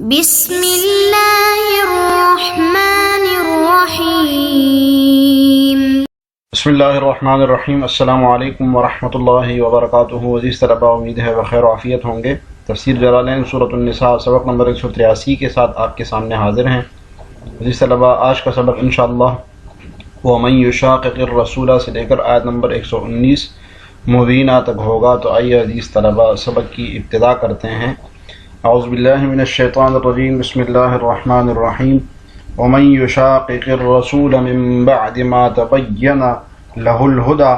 بسم اللہ الرحمن الرحیم۔ بسم اللہ الرحمن الرحیم۔ السلام علیکم ورحمۃ اللہ وبرکاتہ۔ عزیز طلباء، امید ہے بخیر و عافیت ہوں گے۔ تفسیر جلالین سورۃ النساء سبق نمبر 183 کے ساتھ آپ کے سامنے حاضر ہیں۔ عزیز طلباء، آج کا سبق انشاءاللہ وَمَن يُشَاقِقِ الرَّسُولَ سے لے کر آیت نمبر 119 مبینہ تک ہوگا۔ تو آئیے عزیز طلباء سبق کی ابتدا کرتے ہیں۔ اعوذ باللہ من الشیطان الرجیم، بسم اللہ الرحمن الرحیم۔ وَمَن يُشَاقِقِ الرَّسُولَ مِن بَعْدِ مَا تَبَيَّنَ لَهُ الْهُدَى،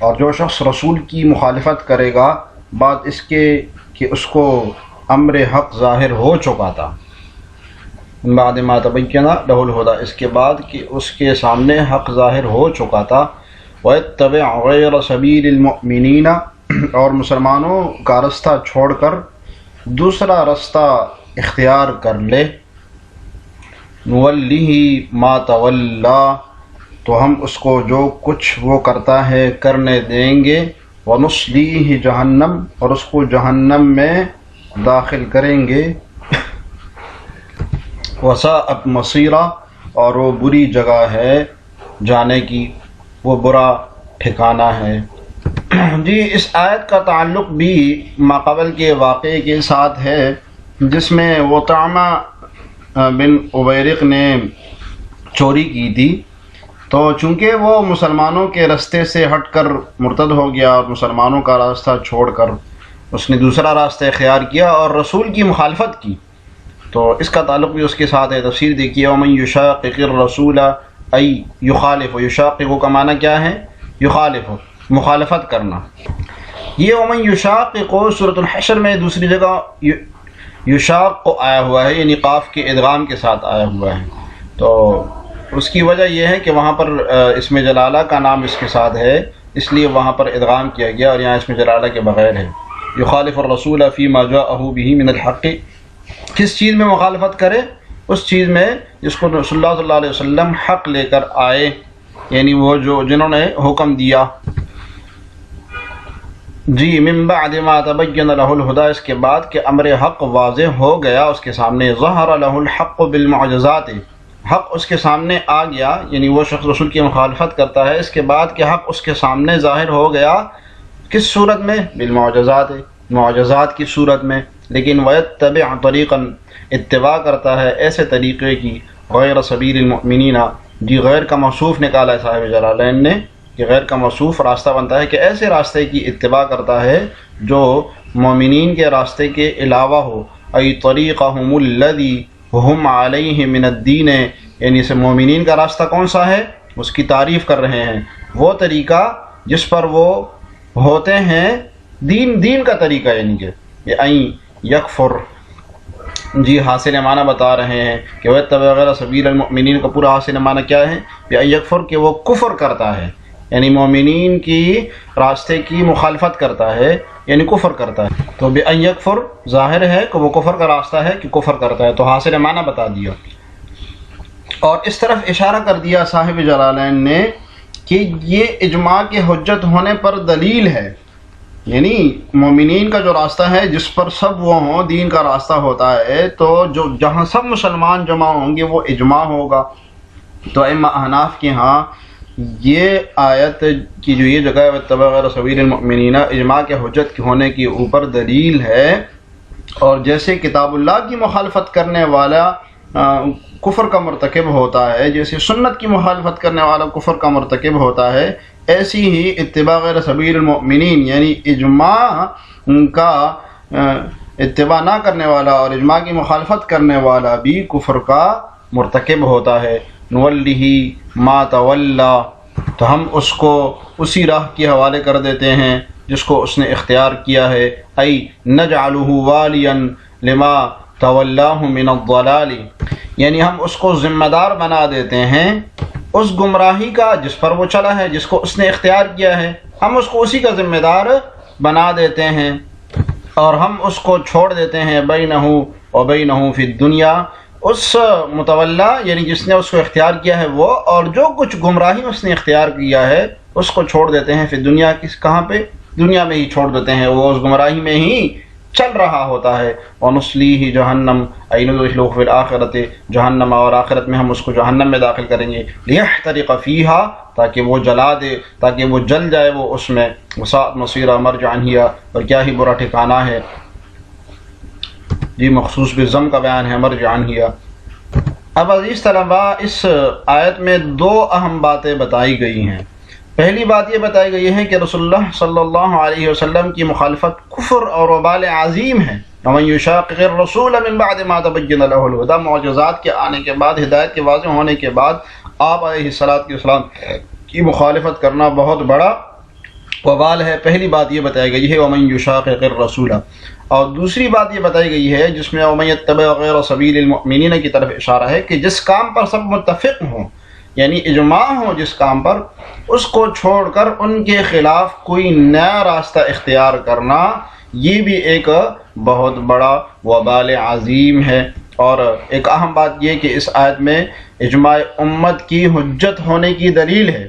اور جو شخص رسول کی مخالفت کرے گا بعد اس کے کہ اس کو امر حق ظاہر ہو چکا تھا، من بعد ما تبین لہ الہدی، اس کے بعد کہ اس کے سامنے حق ظاہر ہو چکا تھا، وَيَتَّبِعْ غَيْرَ سَبِيلِ الْمُؤْمِنِينَ، اور مسلمانوں کا رستہ چھوڑ کر دوسرا رستہ اختیار کر لے، نُوَلِّهِ مَا تَوَلَّى، تو ہم اس کو جو کچھ وہ کرتا ہے کرنے دیں گے، وَنُصْلِيهِ جہنم، اور اس کو جہنم میں داخل کریں گے، وَسَاءَتْ مَصِيرًا، اور وہ بری جگہ ہے جانے کی، وہ برا ٹھکانہ ہے۔ جی، اس آیت کا تعلق بھی ماقبل کے واقعے کے ساتھ ہے، جس میں وطعمہ بن عبیرق نے چوری کی تھی۔ تو چونکہ وہ مسلمانوں کے راستے سے ہٹ کر مرتد ہو گیا اور مسلمانوں کا راستہ چھوڑ کر اس نے دوسرا راستہ اختیار کیا اور رسول کی مخالفت کی، تو اس کا تعلق بھی اس کے ساتھ ہے۔ تفسیر دیکھیے، وَمَن يُشَاقِقِ الرَّسُولَ ای یخالف، یشاقق کا معنی کیا ہے؟ یخالف، مخالفت کرنا۔ یہ وَمَن یشاقق سورۃ الحشر میں دوسری جگہ یشاق آیا ہوا ہے، یعنی قاف کے ادغام کے ساتھ آیا ہوا ہے۔ تو اس کی وجہ یہ ہے کہ وہاں پر اسم جلالہ کا نام اس کے ساتھ ہے، اس لیے وہاں پر ادغام کیا گیا، اور یہاں اسم جلالہ کے بغیر ہے۔ یخالف الرسول فیما جاءہ بہ من الحق، کس چیز میں مخالفت کرے؟ اس چیز میں جس کو رسول اللہ صلی اللہ علیہ وسلم حق لے کر آئے، یعنی وہ جنہوں نے حکم دیا۔ جی، من بعد ما تبین لہ الہدی، اس کے بعد کہ امر حق واضح ہو گیا اس کے سامنے، ظہر لہ الحق بالمعجزات، حق اس کے سامنے آ گیا، یعنی وہ شخص رسول کی مخالفت کرتا ہے، اس کے بعد کہ حق اس کے سامنے ظاہر ہو گیا، کس صورت میں؟ بالمعجزات، معجزات کی صورت میں۔ لیکن وَيَتَّبِعْ طَرِيقًا، اتباع کرتا ہے ایسے طریقے کی، غیر سبیل المؤمنین، جی غیر کا موصوف نکالا ہے صاحب جلالین نے، کہ غیر کا موصوف راستہ بنتا ہے کہ ایسے راستے کی اتباع کرتا ہے جو مومنین کے راستے کے علاوہ ہو، ای طریقہم الذی ہم علیہ من الدین، یعنی سے مومنین کا راستہ کون سا ہے؟ اس کی تعریف کر رہے ہیں، وہ طریقہ جس پر وہ ہوتے ہیں، دین کا طریقہ، یعنی کہ این یکفر، جی حاصل معنی بتا رہے ہیں کہ وَيَتَّبِعْ غَيْرَ سَبِيلِ الْمُؤْمِنِينَ کا پورا حاصل معنی کیا ہے؟ ان یکفر، کہ وہ کفر کرتا ہے، یعنی مومنین کی راستے کی مخالفت کرتا ہے، یعنی کفر کرتا ہے۔ تو ان یکفر ظاہر ہے کہ وہ کفر کا راستہ ہے، کہ کفر کرتا ہے، تو حاصل معنی بتا دیا۔ اور اس طرف اشارہ کر دیا صاحب جلالین نے کہ یہ اجماع کے حجت ہونے پر دلیل ہے، یعنی مومنین کا جو راستہ ہے جس پر سب وہ ہوں، دین کا راستہ ہوتا ہے، تو جہاں سب مسلمان جمع ہوں گے وہ اجماع ہوگا۔ تو ائمہ احناف کے ہاں یہ آیت کی جو یہ جگہ ہے وَاتَّبِعْ غَيْرَ سَبِيلِ الْمُؤْمِنِينَ، اجماع کے حجت ہونے کے اوپر دلیل ہے۔ اور جیسے کتاب اللہ کی مخالفت کرنے والا کفر کا مرتکب ہوتا ہے، جیسے سنت کی مخالفت کرنے والا کفر کا مرتکب ہوتا ہے، ایسی ہی اتباع غیر سبیل المؤمنین، یعنی اجماع کا اتباع نہ کرنے والا اور اجماع کی مخالفت کرنے والا بھی کفر کا مرتکب ہوتا ہے۔ نُوَلِّهِ مَا تَوَلَّى، تو ہم اس کو اسی راہ کے حوالے کر دیتے ہیں جس کو اس نے اختیار کیا ہے، ای نَجْعَلُهُ وَالِيًا لِمَا تَوَلَّاهُ مِنَ الضَّلَالِ، یعنی ہم اس کو ذمہ دار بنا دیتے ہیں اس گمراہی کا جس پر وہ چلا ہے، جس کو اس نے اختیار کیا ہے، ہم اس کو اسی کا ذمہ دار بنا دیتے ہیں، اور ہم اس کو چھوڑ دیتے ہیں بینہ و بینہ فی الدنیا، اس متولا یعنی جس نے اس کو اختیار کیا ہے وہ، اور جو کچھ گمراہی اس نے اختیار کیا ہے اس کو چھوڑ دیتے ہیں فی دنیا، کہاں پہ؟ دنیا میں ہی چھوڑ دیتے ہیں، وہ اس گمراہی میں ہی چل رہا ہوتا ہے. وَنُصْلِيهِ جَهَنَّمَ أَيْ نُدْخِلُهُ فِي الْآخِرَةِ جہنم، اور آخرت میں ہم اس کو جہنم میں داخل کریں گے. لِيَحْتَرِقَ فِيهَا تاکہ وہ جلا دے، تاکہ وہ جل جائے وہ اس میں. وَسَاءَتْ مَصِيرًا مَرْجِعًا هِيَ اور کیا ہی برا ٹھکانہ ہے. جی مخصوص بالضم کا بیان ہے مَرْجِعًا هِيَ. اب عزیز طلباء اس آیت میں دو اہم باتیں بتائی گئی ہیں. پہلی بات یہ بتائی گئی ہے کہ رسول اللہ صلی اللہ علیہ وسلم کی مخالفت کفر اور وبال عظیم ہے. وَمَن يُشَاقِقِ الرَّسُولَ مِن بَعْدِ مَا تَبَيَّنَ لَهُ الْهُدَىٰ، معجزات کے آنے کے بعد، ہدایت کے واضح ہونے کے بعد آپ علیہ السلام کی مخالفت کرنا بہت بڑا وبال ہے. پہلی بات یہ بتائی گئی ہے وَمَن يُشَاقِقِ الرَّسُولَ. اور دوسری بات یہ بتائی گئی ہے جس میں وَمَن يَتَّبِعْ غَيْرَ سَبِيلِ الْمُؤْمِنِينَ کی طرف اشارہ ہے کہ جس کام پر سب متفق ہوں، یعنی اجماع ہو جس کام پر، اس کو چھوڑ کر ان کے خلاف کوئی نیا راستہ اختیار کرنا، یہ بھی ایک بہت بڑا وبال عظیم ہے. اور ایک اہم بات یہ کہ اس آیت میں اجماع امت کی حجت ہونے کی دلیل ہے.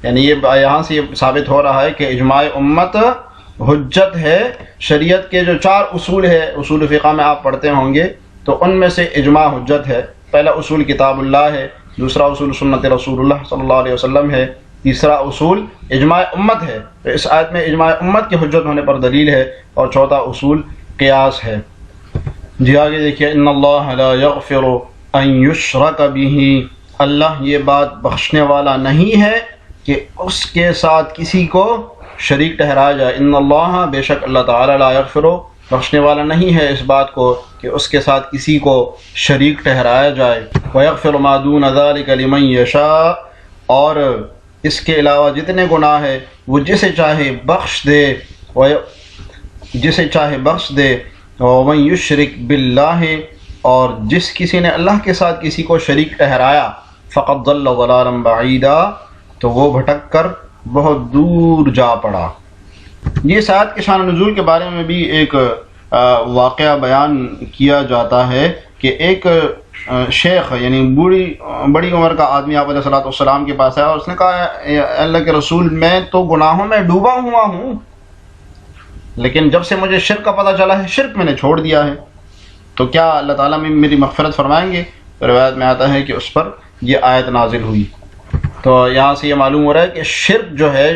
یعنی یہ یہاں سے یہ ثابت ہو رہا ہے کہ اجماع امت حجت ہے. شریعت کے جو 4 اصول ہے، اصول فقہ میں آپ پڑھتے ہوں گے، تو ان میں سے اجماع حجت ہے. پہلا اصول کتاب اللہ ہے، دوسرا اصول سنت رسول اللہ صلی اللہ علیہ وسلم ہے، تیسرا اصول اجماع امت ہے. تو اس آیت میں اجماع امت کی حجت ہونے پر دلیل ہے. اور چوتھا اصول قیاس ہے. جی آگے دیکھیے، ان اللہ لا یغفر ان یشرک بہ، اللہ یہ بات بخشنے والا نہیں ہے کہ اس کے ساتھ کسی کو شریک ٹھہرایا جائے. ان اللہ، بے شک اللہ تعالی، لا یغفر، بخشنے والا نہیں ہے اس بات کو کہ اس کے ساتھ کسی کو شریک ٹھہرایا جائے. وَيَغْفِرُ مَا دُونَ ذَلِكَ لِمَن يَشَاءُ، اور اس کے علاوہ جتنے گناہ ہے وہ جسے چاہے بخش دے، جسے چاہے بخش دے. وَمَن يُشْرِكْ بِاللَّهِ، اور جس کسی نے اللہ کے ساتھ کسی کو شریک ٹھہرایا، فَقَدْ ضَلَّ ضَلَالًا بَعِيدًا، تو وہ بھٹک کر بہت دور جا پڑا. یہ اس آیت کے شان نزول کے بارے میں بھی ایک واقعہ بیان کیا جاتا ہے کہ ایک شیخ، یعنی بڑی عمر کا آدمی آپ علیہ السلام کے پاس آیا اور اس نے کہا، اللہ کے رسول، میں تو گناہوں میں ڈوبا ہوا ہوں، لیکن جب سے مجھے شرک کا پتہ چلا ہے، شرک میں نے چھوڑ دیا ہے، تو کیا اللہ تعالیٰ میری مغفرت فرمائیں گے؟ روایت میں آتا ہے کہ اس پر یہ آیت نازل ہوئی. تو یہاں سے یہ معلوم ہو رہا ہے کہ شرک جو ہے،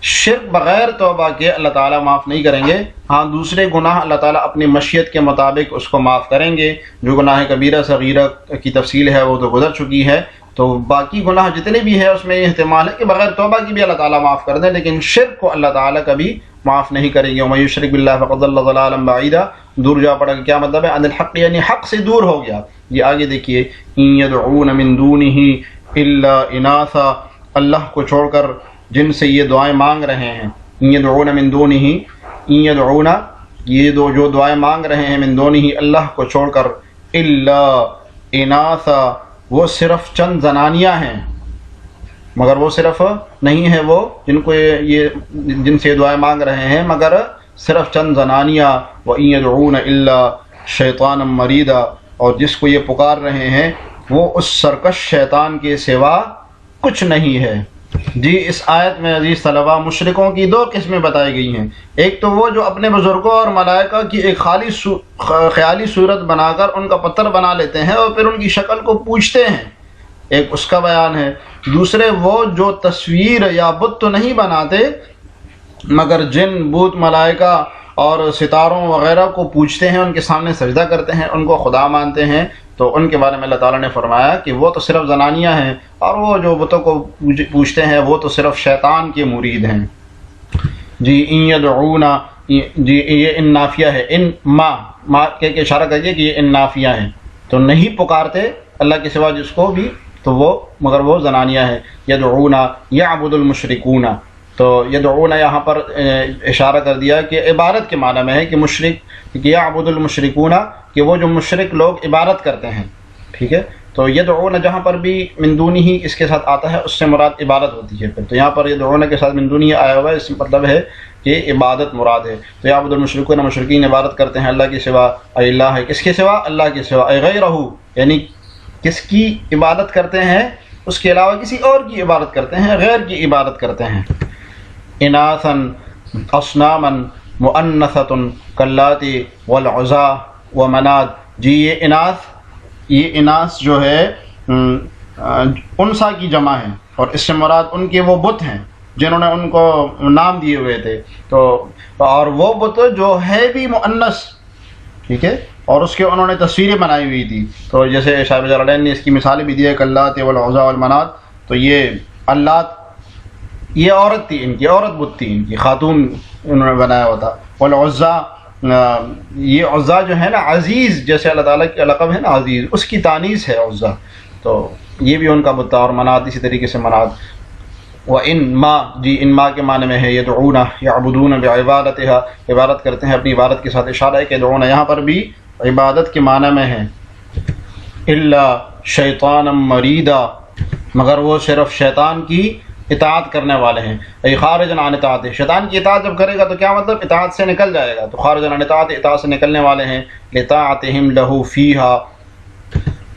شرک بغیر توبہ کے اللہ تعالیٰ معاف نہیں کریں گے. ہاں دوسرے گناہ اللہ تعالیٰ اپنی مشیت کے مطابق اس کو معاف کریں گے. جو گناہ کبیرہ صغیرہ کی تفصیل ہے وہ تو گزر چکی ہے. تو باقی گناہ جتنے بھی ہیں اس میں یہ احتمال ہے کہ بغیر توبہ کی بھی اللہ تعالیٰ معاف کر دیں، لیکن شرک کو اللہ تعالیٰ کبھی معاف نہیں کریں گے. وَمَن يُشْرِكْ بِاللَّهِ فَقَدْ ضَلَّ ضَلَالًا بَعِيدًا، دور جا پڑا. کیا مطلب ہے؟ عن الحق، یعنی حق سے دور ہو گیا. یہ آگے دیکھیے، إِن يَدْعُونَ مِن دُونِهِ إِلَّا إِنَاثًا، اللہ کو چھوڑ کر جن سے یہ دعائیں مانگ رہے ہیں. إِن يَدْعُونَ مِن دُونِهِ، إِن يَدْعُونَ، یہ جو دعائیں مانگ رہے ہیں، من دونِهِ، اللہ کو چھوڑ کر، إِلَّا إِنَاثًا، وہ صرف چند زنانیاں ہیں، مگر وہ صرف نہیں ہے وہ جن کو جن سے دعائیں مانگ رہے ہیں، مگر صرف چند زنانیاں. وَإِن يَدْعُونَ إِلَّا شَيْطَانًا مَرِيدًا، اور جس کو یہ پکار رہے ہیں وہ اس سرکش شیطان کے سوا کچھ نہیں ہے. جی اس آیت میں عزیز طلباء مشرکوں کی 2 قسمیں بتائی گئی ہیں. ایک تو وہ جو اپنے بزرگوں اور ملائکہ کی ایک خیالی صورت بنا کر ان کا پتھر بنا لیتے ہیں اور پھر ان کی شکل کو پوجتے ہیں، ایک اس کا بیان ہے. دوسرے وہ جو تصویر یا بت تو نہیں بناتے مگر جن، بت، ملائکہ اور ستاروں وغیرہ کو پوجتے ہیں، ان کے سامنے سجدہ کرتے ہیں، ان کو خدا مانتے ہیں. تو ان کے بارے میں اللہ تعالیٰ نے فرمایا کہ وہ تو صرف زنانیاں ہیں، اور وہ جو بتوں کو پوجتے ہیں وہ تو صرف شیطان کے مرید ہیں. جی ان یدعون، جی یہ ان نافیہ ہے. ان ما کے اشارہ کریے کہ یہ ان نافیہ ہیں، تو نہیں پکارتے اللہ کے سوا جس کو بھی، تو وہ مگر وہ زنانیاں ہیں. یدعون یعبد المشرکون، تو یدعون یہاں پر اشارہ کر دیا کہ عبادت کے معنی میں ہے کہ مشرک، کہ یعبد المشرکون، کہ وہ جو مشرک لوگ عبادت کرتے ہیں. ٹھیک ہے، تو یدعون جہاں پر بھی من دونہ ہی اس کے ساتھ آتا ہے اس سے مراد عبادت ہوتی ہے. پھر تو یہاں پر یدعون کے ساتھ من دونہ آیا ہوا ہے، اس مطلب ہے کہ عبادت مراد ہے. تو یعبد المشرکون، مشرکین عبادت کرتے ہیں اللہ کے سوا. اے اللہ، کس کے سوا؟ اللہ کے سوا. اے غیرہ، یعنی کس کی عبادت کرتے ہیں؟ اس کے علاوہ کسی اور کی عبادت کرتے ہیں، غیر کی عبادت کرتے ہیں. اناثن، اصنامن، مؤنثۃ کاللاتی والعزیٰ ومنات، جی یہ اناث جو ہے انسا کی جمع ہے، اور اس سے مراد ان کے وہ بت ہیں جنہوں نے ان کو نام دیے ہوئے تھے، تو اور وہ بت جو ہے بھی مؤنث، ٹھیک ہے، اور اس کے انہوں نے تصویریں بنائی ہوئی تھی، تو جیسے صاحب جلالین نے اس کی مثالیں بھی دی ہے، کاللات والعزیٰ والمنات، تو یہ اللات یہ عورت تھی، ان کی عورت بت تھی، ان کی خاتون انہوں نے بنایا ہوا تھا، والعزیٰ یہ عزیٰ جو ہے نا عزیز، جیسے اللہ تعالیٰ کا لقب ہے نا عزیز، اس کی تانیث ہے عزیٰ، تو یہ بھی ان کا بت تھا، اور منات اسی طریقے سے منات۔ وَإِن ما، جی ان ما کے معنی میں ہے یدعون یعبدون بعبادتها، عبادت کرتے ہیں اپنی عبادت کے ساتھ، اشارہ ہے کہ یدعون یہاں پر بھی عبادت کے معنی میں ہے، الا شیطانا مریدا، مگر وہ صرف شیطان کی اطاعت کرنے والے ہیں، ای خارجا عن اطاعت، شیطان کی اطاعت جب کرے گا تو کیا مطلب اطاعت سے نکل جائے گا، تو خارجا عن اطاعت، اطاعت سے نکلنے والے ہیں، لطاعتہم لہ فیہا،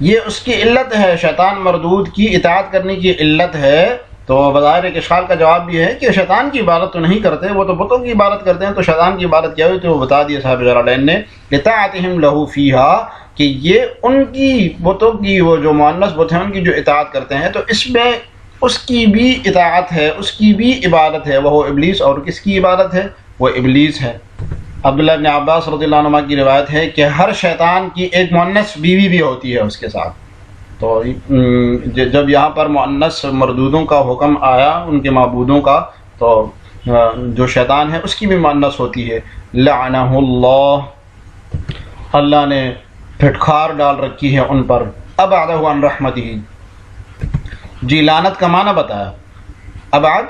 یہ اس کی علت ہے، شیطان مردود کی اطاعت کرنے کی علت ہے، تو بظاہر ایک اشکال کا جواب بھی ہے کہ شیطان کی عبادت تو نہیں کرتے، وہ تو بتوں کی عبادت کرتے ہیں، تو شیطان کی عبادت کیا ہوئی، تو وہ بتا دیا صاحب جلالین نے، لطاعتہم لہ فیہا، کہ یہ ان کی بتوں کی، وہ جو مؤنث بت ہیں ان کی جو اطاعت کرتے ہیں، تو اس میں اس کی بھی اطاعت ہے، اس کی بھی عبادت ہے، وہ ابلیس، اور کس کی عبادت ہے، وہ ابلیس ہے۔ عبداللہ ابن عباس رضی اللہ عنہ کی روایت ہے کہ ہر شیطان کی ایک مؤنث بیوی بھی ہوتی ہے اس کے ساتھ، تو جب یہاں پر مؤنث مردودوں کا حکم آیا ان کے معبودوں کا، تو جو شیطان ہے اس کی بھی مؤنث ہوتی ہے، لعنہ اللہ، اللہ نے پھٹکار ڈال رکھی ہے ان پر، ابعدہ عن رحمتہ، جی لعنت کا معنی بتایا، ابعد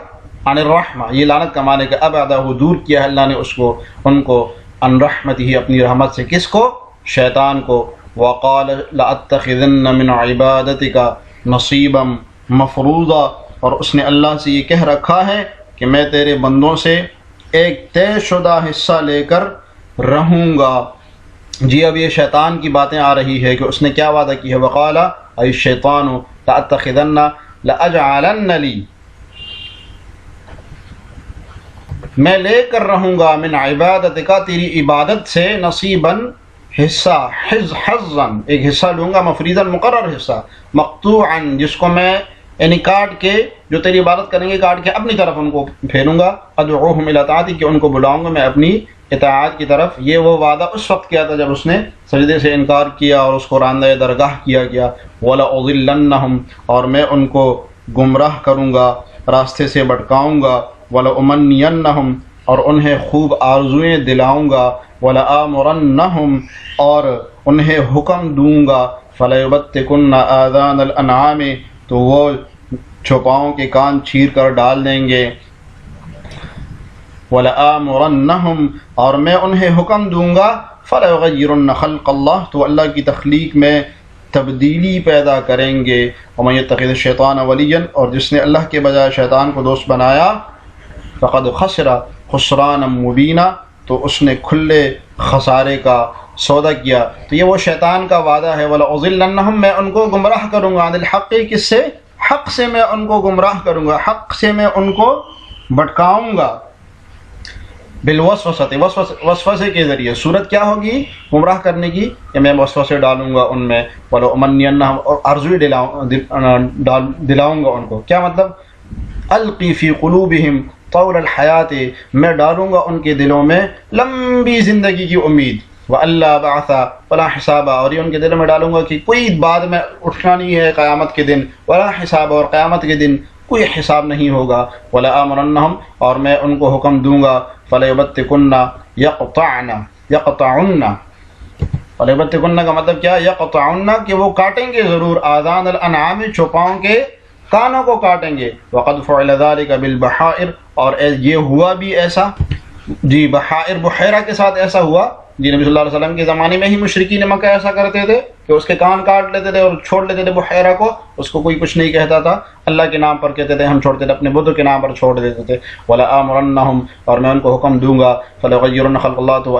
عن الرحمہ، یہ لعنت کا معنی کہ ابعدہ دور کیا ہے اللہ نے اس کو، ان کو، عن رحمتہ اپنی رحمت سے، کس کو، شیطان کو، وقال لأتخذن من عبادتک نصیبا مفروضا، اور اس نے اللہ سے یہ کہہ رکھا ہے کہ میں تیرے بندوں سے ایک طے شدہ حصہ لے کر رہوں گا۔ جی اب یہ شیطان کی باتیں آ رہی ہے کہ اس نے کیا وعدہ کی ہے، وقال ای الشیطان لأتخذن لأجعلن لی، میں لے کر رہوں گا، من عبادتک تیری عبادت سے، نصیباً حصہ، حظاً ایک حصہ لوں گا، مفریضاً مقرر حصہ، مقطوعاً جس کو میں یعنی کاٹ کے، جو تیری عبادت کریں گے کاٹ کے اپنی طرف ان کو پھیروں گا، ادعوہم الی طاعتی، کہ ان کو بلاؤں گا میں اپنی اطاعت کی طرف۔ یہ وہ وعدہ اس وقت کیا تھا جب اس نے سجدے سے انکار کیا اور اس کو راندہ درگاہ کیا گیا، وَلَأُضِلَّنَّهُمْ، اور میں ان کو گمراہ کروں گا، راستے سے بھٹکاؤں گا، وَلَأُمَنِّيَنَّهُمْ، اور انہیں خوب آرزویں دلاؤں گا، وَلَآمُرَنَّهُمْ، اور انہیں حکم دوں گا، فَلَيُبَتِّكُنَّ آذَانَ الْأَنْعَامِ، تو وہ چھپاؤں کے کان چیر کر ڈال دیں گے، وَلَآمُرَنَّهُمْ، اور میں انہیں حکم دوں گا، فَلَيُغَيِّرُنَّ خَلْقَ اللَّهِ، تو اللہ کی تخلیق میں تبدیلی پیدا کریں گے، وَمَن يَتَّخِذِ الشَّيْطَانَ وَلِيًّا، اور جس نے اللہ کے بجائے شیطان کو دوست بنایا، فَقَدْ خَسِرَ خُسْرَانًا مُبِينًا، تو اس نے کھلے خسارے کا سودا کیا۔ تو یہ وہ شیطان کا وعدہ ہے، وَلَأُضِلَّنَّهُمْ، میں ان کو گمراہ کروں گا، عن الحق، کس سے، حق سے میں ان کو گمراہ کروں گا، حق سے میں ان کو بھٹکاؤں گا، بالوسوسہ، وسوسے کے ذریعے۔ صورت کیا ہوگی گمراہ کرنے کی، کہ میں وسوسے ڈالوں گا ان میں، وَلَأُمَنِّيَنَّهُمْ، اور آرزویں دلاؤں گا ان کو، کیا مطلب، القی فی قلوبہم طول الحیات، میں ڈالوں گا ان کے دلوں میں لمبی زندگی کی امید، وَأَلَّا بَعْثَ وَلَا حِسَابَ، اور یہ ان کے دلوں میں ڈالوں گا کہ کوئی بعد میں اٹھنا نہیں ہے قیامت کے دن، ولا حساب، اور قیامت کے دن کوئی حساب نہیں ہوگا، وَلَآمُرَنَّهُمْ، اور میں ان کو حکم دوں گا، فَلَيُبَتِّكُنَّ يَقْطَعْنَ، فَلَيُبَتِّكُنَّ کا مطلب کیا، يَقْطَعُنَّ، کہ وہ کاٹیں گے ضرور، آذان الانعام، چوپاؤں کے کانوں کو کاٹیں گے، وَقَدْ فُعِلَ ذَلِكَ بِالْبَحَائِرِ، اور یہ ہوا بھی ایسا، جی بحائر بحیرہ کے ساتھ ایسا ہوا، جی نبی صلی اللہ علیہ وسلم کے زمانے میں ہی مشرکین مکہ ایسا کرتے تھے کہ اس کے کان کاٹ لیتے تھے اور چھوڑ لیتے تھے بحیرہ کو، اس کو کوئی کچھ نہیں کہتا تھا، اللہ کے نام پر کہتے تھے ہم چھوڑتے تھے، اپنے بدھ کے نام پر چھوڑ دیتے تھے، وَلَآمُرَنَّهُمْ، اور میں ان کو حکم دوں گا، فَلَيُغَيِّرُنَّ خَلْقَ اللَّهِ، تو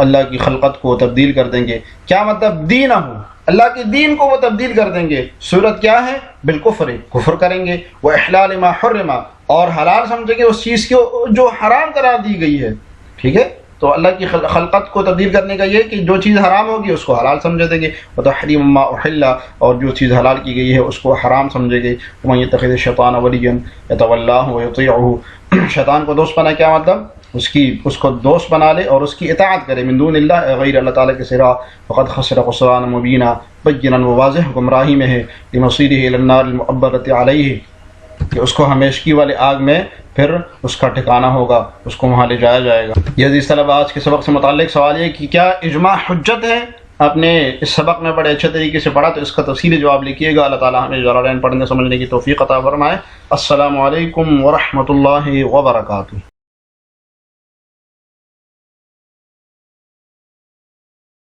اللہ کی خلقت کو تبدیل کر دیں گے، کیا مطلب، دینہ، اللہ کے دین کو وہ تبدیل کر دیں گے۔ صورت کیا ہے، بالکفر، کفر کریں گے، وَإِحْلَالِ مَا حُرِّمَ، اور حلال سمجھیں گے اس چیز کو جو حرام قرار دی گئی ہے، ٹھیک ہے. تو اللہ کی خلقت کو تبدیل کرنے کا یہ کہ جو چیز حرام ہوگی اس کو حلال سمجھے دیں گے، وتحریم ما احل، اور جو چیز حلال کی گئی ہے اس کو حرام سمجھے گے. ومن یتخذ الشیطان ولیا یتولاہ ویطیعہ، شیطان کو دوست بنا کیا مطلب اس کو دوست بنا لے اور اس کی اطاعت کرے، من دون اللہ، غیر اللہ تعالیٰ کے سوا، فقد خسر خسرانا مبینا، بیناً واضح گمراہی میں ہے، لمصیرہ الی النار المعبرۃ علیہ، کہ اس کو ہمیشگی والے آگ میں پھر اس کا ٹھکانہ ہوگا، اس کو وہاں لے جایا جائے گا. یہ عزیز طلبہ، آج کے سبق سے متعلق سوال یہ کہ کیا اجماع حجت ہے؟ آپ نے اس سبق میں بڑے اچھے طریقے سے پڑھا تو اس کا تفصیلی جواب لکھیے گا. اللہ تعالیٰ ہمیں جلالین پڑھنے سمجھنے کی توفیق عطا فرمائے. السلام علیکم ورحمۃ اللہ وبرکاتہ.